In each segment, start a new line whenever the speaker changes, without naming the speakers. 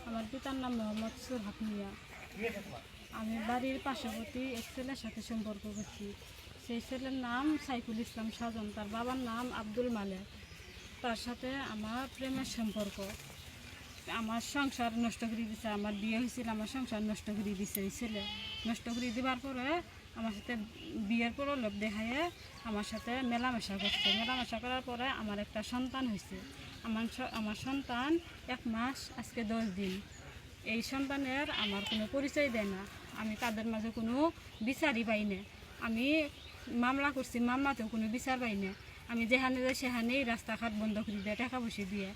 আমার পিতার নাম মোহাম্মদ সুরহাত মিয়া। আমি বাড়ির পার্শ্ববর্তী এক ছেলের সাথে সম্পর্ক করছি। সেই ছেলের নাম সাইফুল ইসলাম সাজন, তার বাবার নাম আব্দুল মালেক। তার সাথে আমার প্রেমের সম্পর্ক। আমার সংসার নষ্ট করে দিছে, আমার বিয়ে হয়েছিল, আমার সংসার নষ্ট করে দিছে। এই ছেলে নষ্ট করে দেওয়ার পরে আমার সাথে বিয়ের প্রলোভ দেখায় আমার সাথে মেলামেশা করছে। মেলামেশা করার পরে আমার একটা সন্তান হয়েছে। আমার সন্তান 1 মাস আজকে 10 দিন। এই সন্তানের আমার কোনো পরিচয় দেয় না। আমি তাদের মাঝে কোনো বিচারই পাই না। আমি মামলা করছি, মামলাতেও কোনো বিচার পাই না। আমি যেখানে যাই সেখানেই রাস্তাঘাট বন্ধ করে দেয়, টাকা পয়সা দিয়ে।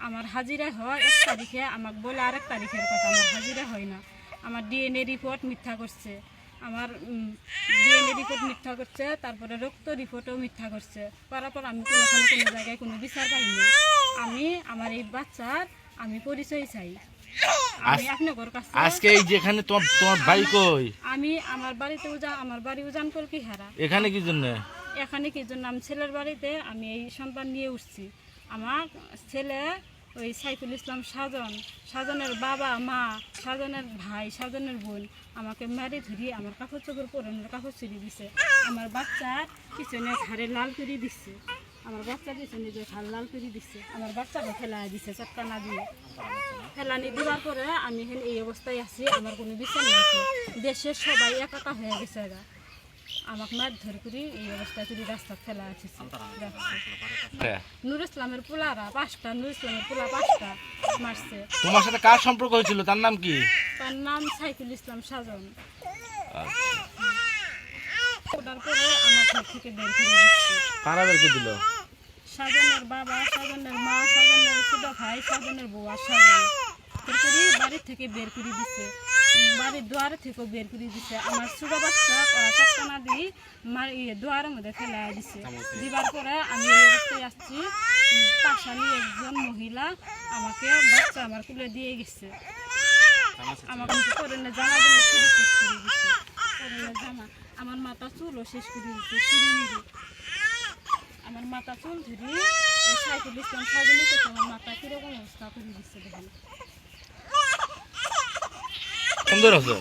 আমার হাজিরা হয় 1 তারিখে, আমাকে বলে আরেক তারিখের কথা, আমার হাজিরা হয় না। আমার ডিএনএ রিপোর্ট মিথ্যা করছে, আমার ডিএনএ রিপোর্ট মিথ্যা করছে, তারপরে রক্ত রিপোর্টও মিথ্যা করছে। করার পর আমি কোনো জায়গায় কোনো বিচার পাইনি। আমি আমার এই বাচ্চার আমি পরিচয় চাই। আমি আপনাদের কাছে
আজকে এই যেখানে তোমার বাড়ি কই?
আমি আমার বাড়িতে আমার বাড়ি উজানকল কি হারা।
এখানে কি জন্য?
এখানে কি জন্য? আমি ছেলের বাড়িতে আমি এই সন্তান নিয়ে উঠছি। আমার ছেলে ওই সাইফুল ইসলাম সাজনের বাবা মা, সাজনের ভাই, সাজনের বোন আমাকে মারি ধরিয়ে আমার কাপড় চোপড় পরানোর কাপড় ছিঁড়ে দিছে। আমার বাচ্চার পিছনে ঘাড়ে লাল করে দিচ্ছে, আমার বাচ্চার পিছনে যে ঘাড় লাল করে দিচ্ছে। আমার বাচ্চাকে ফেলাই দিছে চটকানা দিয়ে। ফেলানি দেওয়ার পরে আমি এখানে এই অবস্থায় আছি, আমার কোনো বিচার নাই। দেশের সবাই একাকা হয়ে গেছে। আমাকে মারধর করি এই অবস্থায় তুই রাস্তা ফেলা আছিস। নুর ইসলামের পোলারা 5টা, নুর ইসলামের পোলা 5টা মারছে।
তোমার সাথে কার সম্পর্ক হয়েছিল? তার নাম কি?
তার নাম সাইফুল ইসলাম সাজন। ওটার পরে আমার ঘর থেকে বের করে দিচ্ছে।
কারা বের করে দিল?
সাজনের বাবা, সাজনের মা, সাজনের ছোট ভাই, সাজনের বউ আর সাজন বাড়ির থেকে বের করে দিচ্ছে। বাড়ির দুয়ারে থেকেও বের করে দিচ্ছে। আমার ছোট বাচ্চা ওরা চটকানা দিয়ে দুয়ারের মধ্যে ফেলাই দিচ্ছে। দিবার পরে আমি এই অবস্থায় আসছি। পাশালি একজন মহিলা আমাকে বাচ্চা আমার কুলে দিয়ে গেছে। আমাকে পরনে জামা দিয়ে চুরি শেষ করে দিচ্ছে। পরনে জামা, আমার মাথা চুলও শেষ করে দিচ্ছে। চুরি নিয়ে আমার মাথা চুল ধরি সাইকেল ইসলাম সাইকেল নিতে আমার মাথা কিরকম অবস্থা করে দিচ্ছে। দেখেন
সুন্দর আছে।